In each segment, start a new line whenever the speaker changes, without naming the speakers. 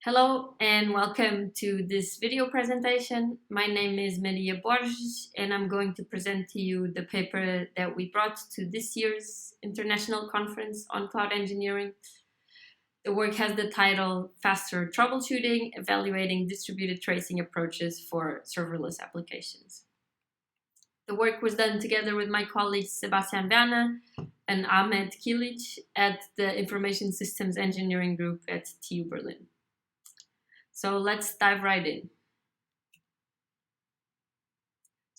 Hello and welcome to this video presentation. My name is Maria Borges and I'm going to present to you the paper that we brought to this year's International Conference on Cloud Engineering. The work has the title FaaSter Troubleshooting, Evaluating Distributed Tracing Approaches for Serverless Applications. The work was done together with my colleagues Sebastian Werner and Ahmed Kilic at the Information Systems Engineering Group at TU Berlin. So let's dive right in.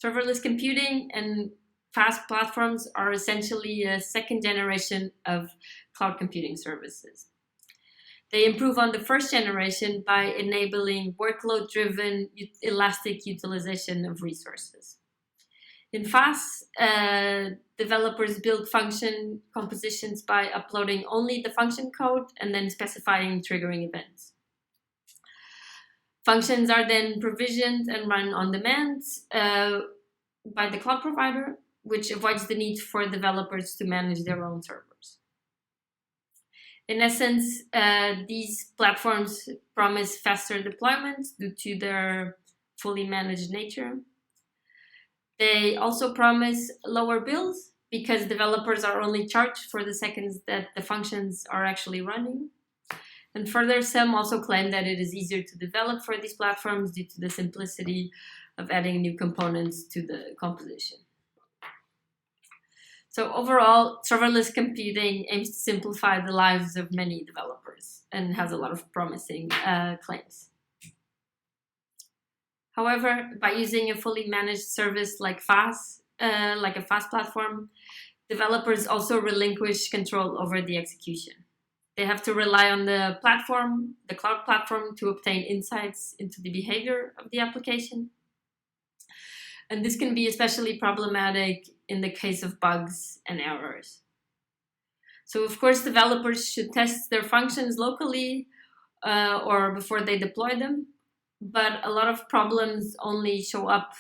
Serverless computing and fast platforms are essentially a second generation of cloud computing services. They improve on the first generation by enabling workload-driven, elastic utilization of resources. In FaaS, developers build function compositions by uploading only the function code and then specifying triggering events. Functions are then provisioned and run on demand by the cloud provider, which avoids the need for developers to manage their own servers. In essence, these platforms promise faster deployment due to their fully managed nature. They also promise lower bills because developers are only charged for the seconds that the functions are actually running. And further, some also claim that it is easier to develop for these platforms due to the simplicity of adding new components to the composition. So overall, serverless computing aims to simplify the lives of many developers and has a lot of promising claims. However, by using a fully managed service like FaaS, like a FaaS platform, developers also relinquish control over the execution. They have to rely on the platform, the cloud platform, to obtain insights into the behavior of the application. And this can be especially problematic in the case of bugs and errors. So of course, developers should test their functions locally or before they deploy them. But a lot of problems only show up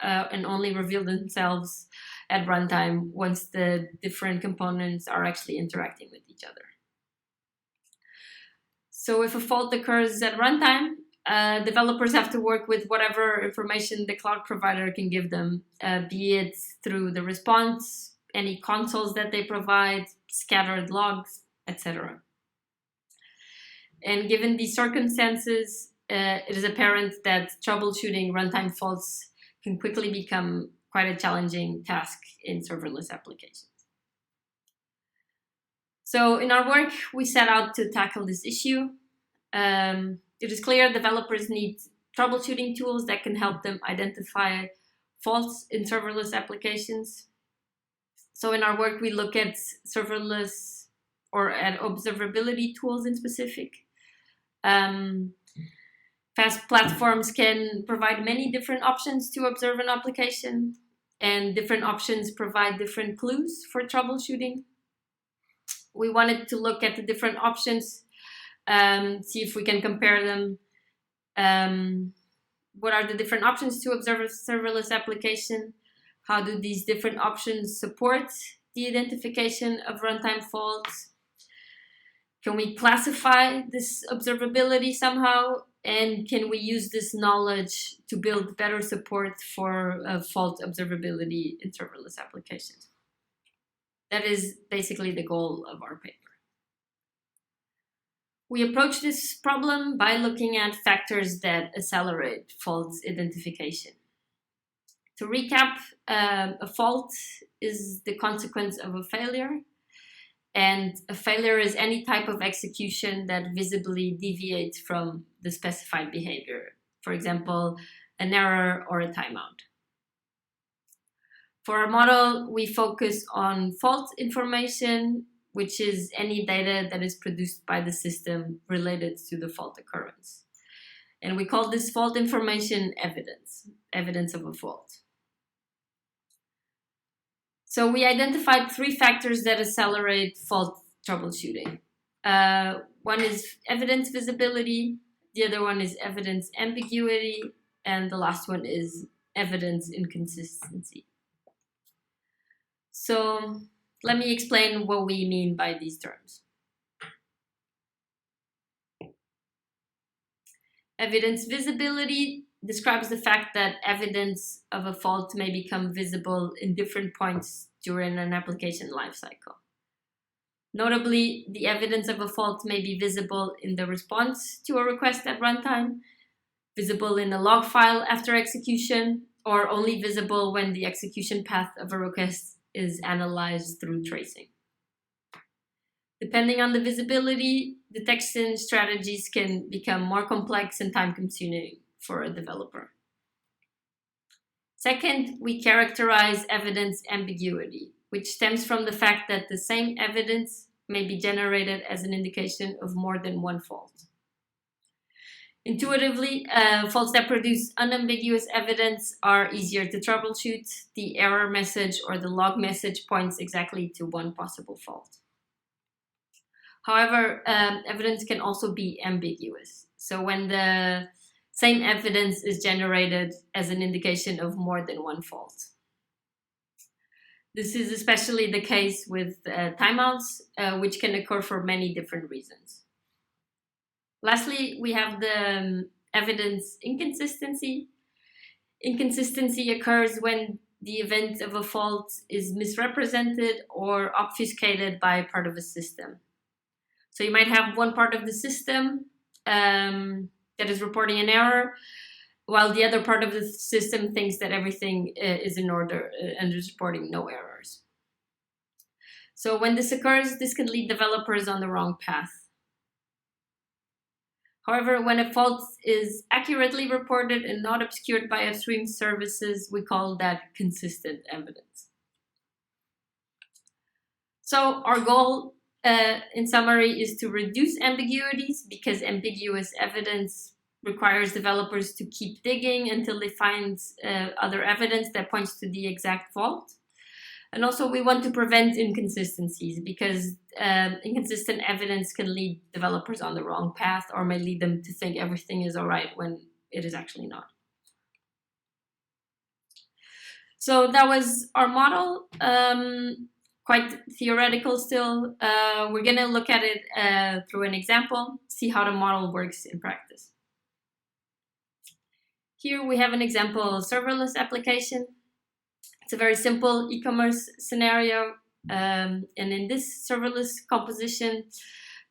and only reveal themselves at runtime once the different components are actually interacting with each other. So if a fault occurs at runtime, developers have to work with whatever information the cloud provider can give them, be it through the response, any consoles that they provide, scattered logs, etc. And given these circumstances, it is apparent that troubleshooting runtime faults can quickly become quite a challenging task in serverless applications. So in our work, we set out to tackle this issue. It is clear developers need troubleshooting tools that can help them identify faults in serverless applications. So in our work, we look at serverless or at observability tools in specific. Fast platforms can provide many different options to observe an application, and different options provide different clues for troubleshooting. We wanted to look at the different options, see if we can compare them. What are the different options to observe a serverless application? How do these different options support the identification of runtime faults? Can we classify this observability somehow? And can we use this knowledge to build better support for fault observability in serverless applications? That is basically the goal of our paper. We approach this problem by looking at factors that accelerate fault identification. To recap, a fault is the consequence of a failure, and a failure is any type of execution that visibly deviates from the specified behavior. For example, an error or a timeout. For our model, we focus on fault information, which is any data that is produced by the system related to the fault occurrence. And we call this fault information evidence of a fault. So we identified three factors that accelerate fault troubleshooting. One is evidence visibility, the other one is evidence ambiguity, and the last one is evidence inconsistency. So let me explain what we mean by these terms. Evidence visibility describes the fact that evidence of a fault may become visible in different points during an application lifecycle. Notably, the evidence of a fault may be visible in the response to a request at runtime, visible in a log file after execution, or only visible when the execution path of a request is analyzed through tracing. Depending on the visibility, detection strategies can become more complex and time-consuming for a developer. Second, we characterize evidence ambiguity, which stems from the fact that the same evidence may be generated as an indication of more than one fault. Intuitively, faults that produce unambiguous evidence are easier to troubleshoot. The error message or the log message points exactly to one possible fault. However, evidence can also be ambiguous. So when the same evidence is generated as an indication of more than one fault. This is especially the case with timeouts, which can occur for many different reasons. Lastly, we have the evidence inconsistency. Inconsistency occurs when the event of a fault is misrepresented or obfuscated by part of a system. So you might have one part of the system that is reporting an error, while the other part of the system thinks that everything is in order and is reporting no errors. So when this occurs, this can lead developers on the wrong path. However, when a fault is accurately reported and not obscured by upstream services, we call that consistent evidence. So our goal, in summary, is to reduce ambiguities, because ambiguous evidence requires developers to keep digging until they find other evidence that points to the exact fault. And also we want to prevent inconsistencies, because inconsistent evidence can lead developers on the wrong path or may lead them to think everything is all right when it is actually not. So that was our model, quite theoretical still. We're going to look at it through an example, see how the model works in practice. Here we have an example serverless application. It's a very simple e-commerce scenario. And in this serverless composition,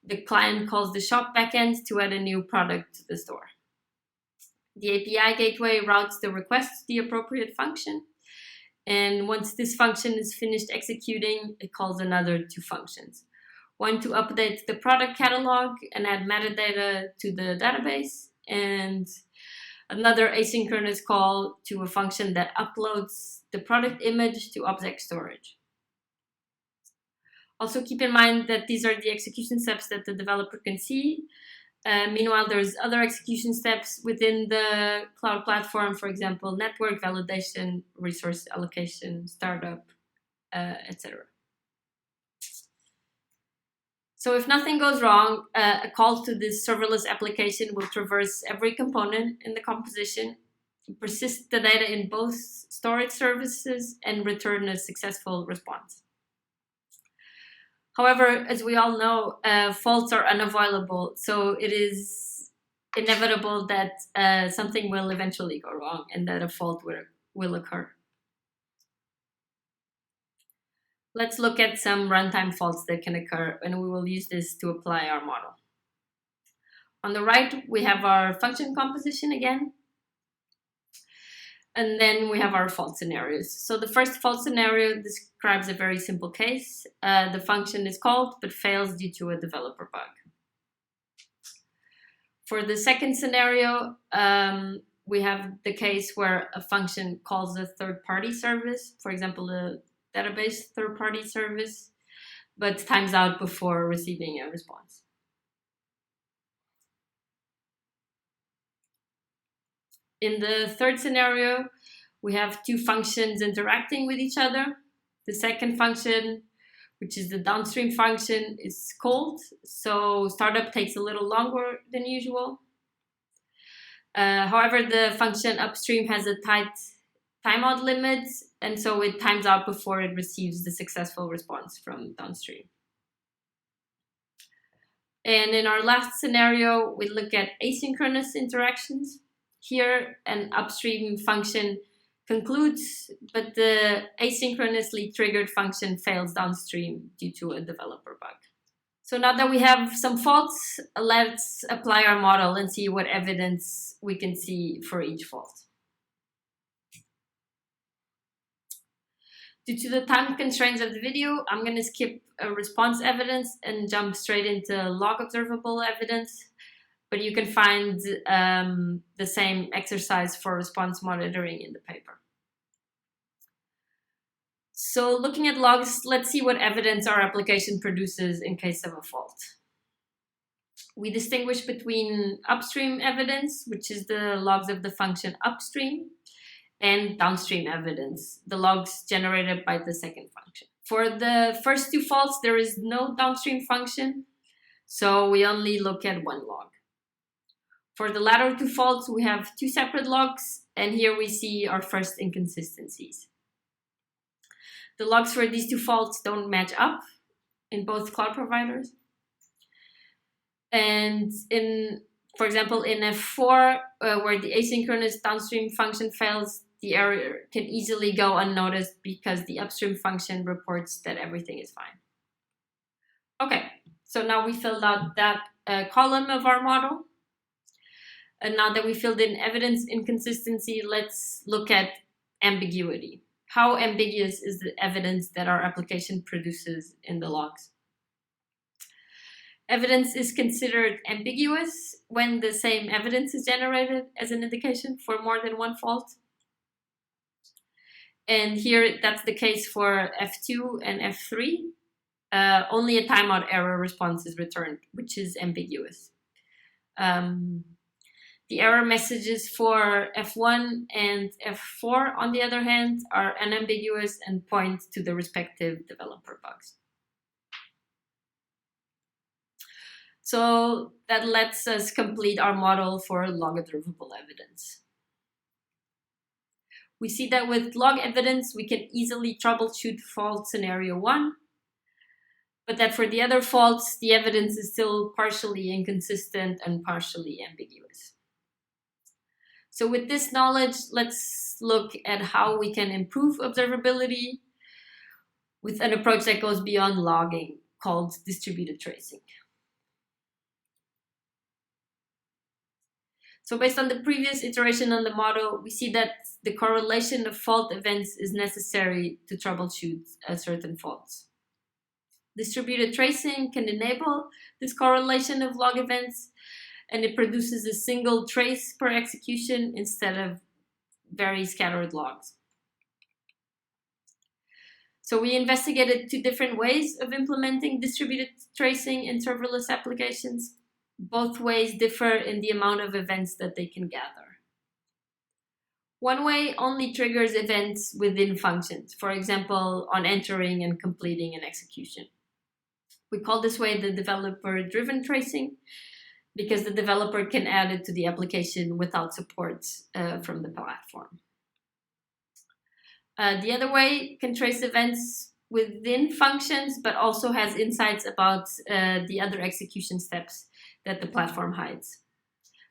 the client calls the shop backend to add a new product to the store. The API gateway routes the request to the appropriate function. And once this function is finished executing, it calls another two functions. One to update the product catalog and add metadata to the database, and another asynchronous call to a function that uploads the product image to object storage. Also keep in mind that these are the execution steps that the developer can see. Meanwhile, there's other execution steps within the cloud platform, for example, network validation, resource allocation, startup, etc. So if nothing goes wrong, a call to this serverless application will traverse every component in the composition, persist the data in both storage services, and return a successful response. However, as we all know, faults are unavoidable, so it is inevitable that something will eventually go wrong and that a fault will occur. Let's look at some runtime faults that can occur, and we will use this to apply our model. On the right, we have our function composition again. And then we have our fault scenarios. So the first fault scenario describes a very simple case. The function is called but fails due to a developer bug. For the second scenario, we have the case where a function calls a third-party service, for example, a database third-party service, but times out before receiving a response. In the third scenario, we have two functions interacting with each other. The second function, which is the downstream function, is called, so startup takes a little longer than usual. However, the function upstream has a tight timeout limit, and so it times out before it receives the successful response from downstream. And in our last scenario, we look at asynchronous interactions. Here, an upstream function concludes, but the asynchronously triggered function fails downstream due to a developer bug. So now that we have some faults, let's apply our model and see what evidence we can see for each fault. Due to the time constraints of the video, I'm going to skip response evidence and jump straight into log observable evidence. But you can find the same exercise for response monitoring in the paper. So looking at logs, let's see what evidence our application produces in case of a fault. We distinguish between upstream evidence, which is the logs of the function upstream, and downstream evidence, the logs generated by the second function. For the first two faults, there is no downstream function, so we only look at one log. For the latter two faults, we have two separate logs, and here we see our first inconsistencies. The logs for these two faults don't match up in both cloud providers. And for example, in F4, where the asynchronous downstream function fails, the error can easily go unnoticed because the upstream function reports that everything is fine. Okay, so now we filled out that column of our model. And now that we filled in evidence inconsistency, let's look at ambiguity. How ambiguous is the evidence that our application produces in the logs? Evidence is considered ambiguous when the same evidence is generated as an indication for more than one fault. And here, that's the case for F2 and F3. Only a timeout error response is returned, which is ambiguous. The error messages for F1 and F4, on the other hand, are unambiguous and point to the respective developer bugs. So that lets us complete our model for log observable evidence. We see that with log evidence, we can easily troubleshoot fault scenario 1, but that for the other faults, the evidence is still partially inconsistent and partially ambiguous. So with this knowledge, let's look at how we can improve observability with an approach that goes beyond logging, called distributed tracing. So based on the previous iteration on the model, we see that the correlation of fault events is necessary to troubleshoot certain faults. Distributed tracing can enable this correlation of log events, and it produces a single trace per execution instead of very scattered logs. So we investigated two different ways of implementing distributed tracing in serverless applications. Both ways differ in the amount of events that they can gather. One way only triggers events within functions, for example, on entering and completing an execution. We call this way the developer-driven tracing because the developer can add it to the application without support from the platform. The other way can trace events within functions, but also has insights about the other execution steps that the platform hides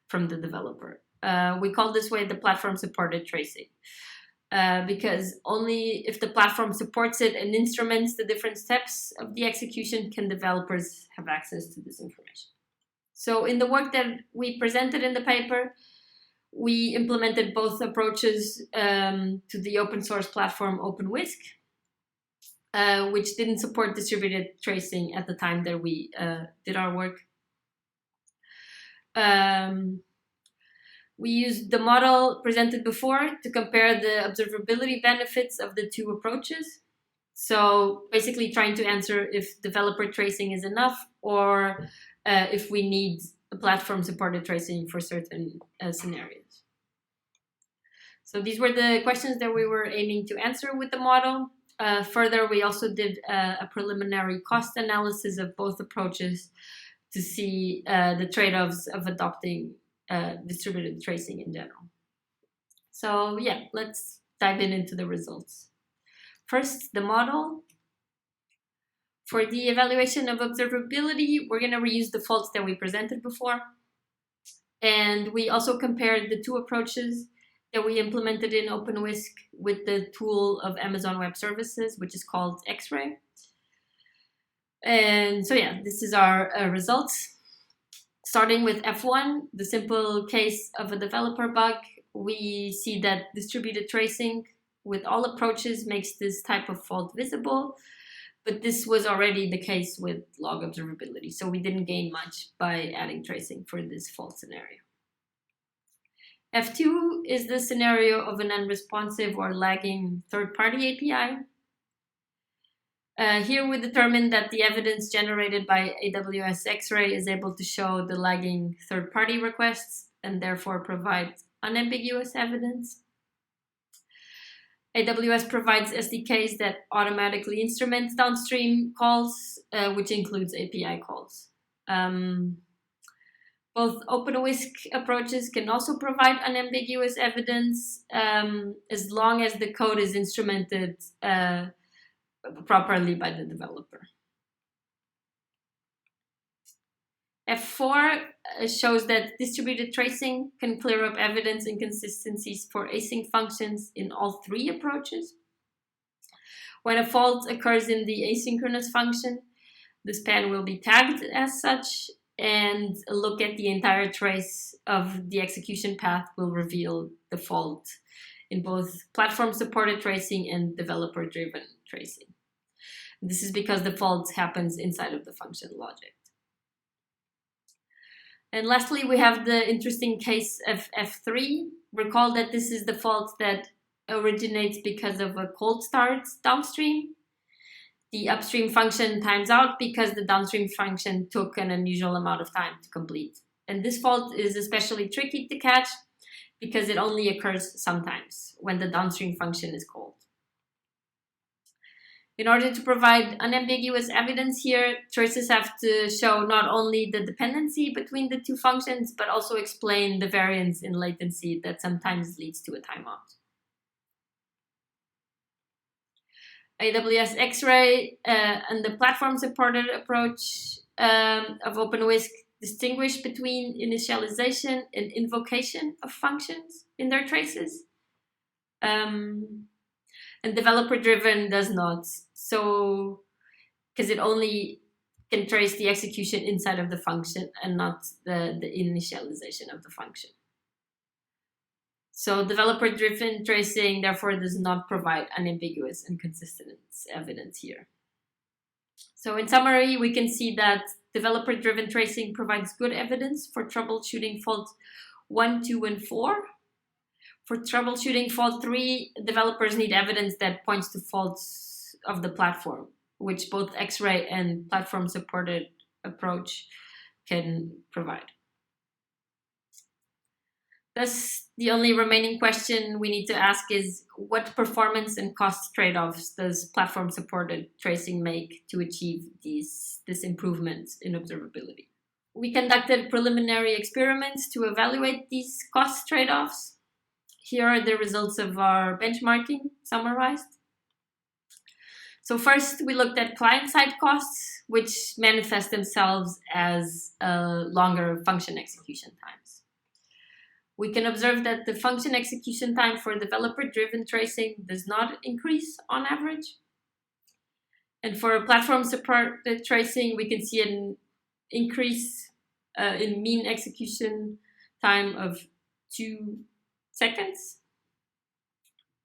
from the developer. We call this way the platform-supported tracing because only if the platform supports it and instruments the different steps of the execution can developers have access to this information. So in the work that we presented in the paper, we implemented both approaches to the open source platform OpenWhisk, which didn't support distributed tracing at the time that we did our work. We used the model presented before to compare the observability benefits of the two approaches. So basically trying to answer if developer tracing is enough or if we need a platform-supported tracing for certain scenarios. So these were the questions that we were aiming to answer with the model. Further, we also did a preliminary cost analysis of both approaches to see the trade-offs of adopting distributed tracing in general. So yeah, let's dive into the results. First, the model. For the evaluation of observability, we're going to reuse the faults that we presented before. And we also compared the two approaches that we implemented in OpenWhisk with the tool of Amazon Web Services, which is called X-Ray. And so yeah, this is our results. Starting with F1, the simple case of a developer bug, we see that distributed tracing with all approaches makes this type of fault visible, but this was already the case with log observability, so we didn't gain much by adding tracing for this fault scenario. F2 is the scenario of an unresponsive or lagging third-party API. Here we determined that the evidence generated by AWS X-Ray is able to show the lagging third-party requests and therefore provide unambiguous evidence. AWS provides SDKs that automatically instrument downstream calls, which includes API calls. Both OpenWhisk approaches can also provide unambiguous evidence as long as the code is instrumented properly by the developer. F4 shows that distributed tracing can clear up evidence inconsistencies for async functions in all three approaches. When a fault occurs in the asynchronous function, the span will be tagged as such, and a look at the entire trace of the execution path will reveal the fault in both platform-supported tracing and developer-driven tracing. This is because the fault happens inside of the function logic. And lastly, we have the interesting case of F3. Recall that this is the fault that originates because of a cold start downstream. The upstream function times out because the downstream function took an unusual amount of time to complete. And this fault is especially tricky to catch because it only occurs sometimes when the downstream function is cold. In order to provide unambiguous evidence here, traces have to show not only the dependency between the two functions, but also explain the variance in latency that sometimes leads to a timeout. AWS X-Ray and the platform-supported approach of OpenWhisk distinguish between initialization and invocation of functions in their traces. And developer-driven does not. So, because it only can trace the execution inside of the function and not the initialization of the function. So developer-driven tracing, therefore, does not provide unambiguous and consistent evidence here. So in summary, we can see that developer-driven tracing provides good evidence for troubleshooting faults 1, 2, and 4. For troubleshooting fault 3, developers need evidence that points to faults of the platform, which both X-Ray and platform-supported approach can provide. Thus, the only remaining question we need to ask is, what performance and cost trade-offs does platform-supported tracing make to achieve this improvement in observability? We conducted preliminary experiments to evaluate these cost trade-offs. Here are the results of our benchmarking summarized. So first, we looked at client-side costs, which manifest themselves as longer function execution times. We can observe that the function execution time for developer-driven tracing does not increase on average. And for platform-supported tracing, we can see an increase in mean execution time of 2 seconds.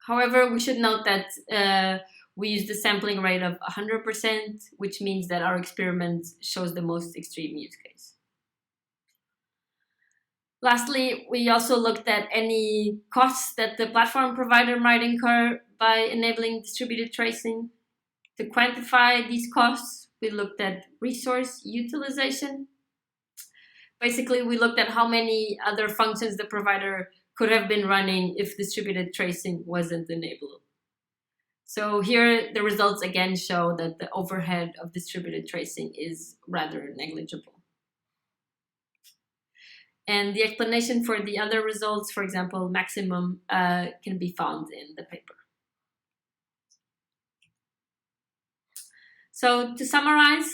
However, we should note that we used a sampling rate of 100%, which means that our experiment shows the most extreme use case. Lastly, we also looked at any costs that the platform provider might incur by enabling distributed tracing. To quantify these costs, we looked at resource utilization. Basically, we looked at how many other functions the provider could have been running if distributed tracing wasn't enabled. So here, the results again show that the overhead of distributed tracing is rather negligible. And the explanation for the other results, for example, maximum, can be found in the paper. So to summarize,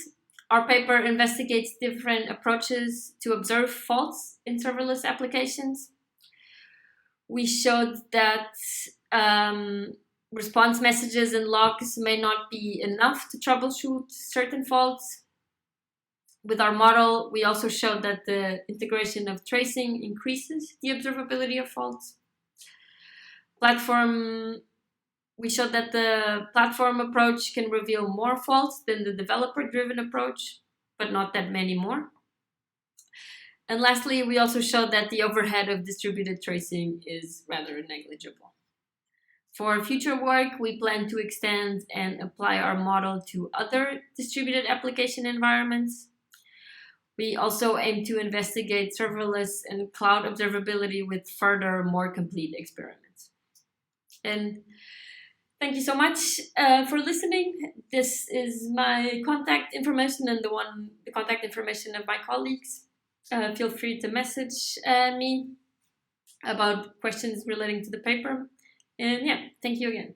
our paper investigates different approaches to observe faults in serverless applications. We showed that response messages and logs may not be enough to troubleshoot certain faults. With our model, we also showed that the integration of tracing increases the observability of faults. We showed that the platform approach can reveal more faults than the developer-driven approach, but not that many more. And lastly, we also showed that the overhead of distributed tracing is rather negligible. For future work, we plan to extend and apply our model to other distributed application environments. We also aim to investigate serverless and cloud observability with further, more complete experiments. And thank you so much for listening. This is my contact information and the contact information of my colleagues. Feel free to message me about questions relating to the paper. And yeah, thank you again.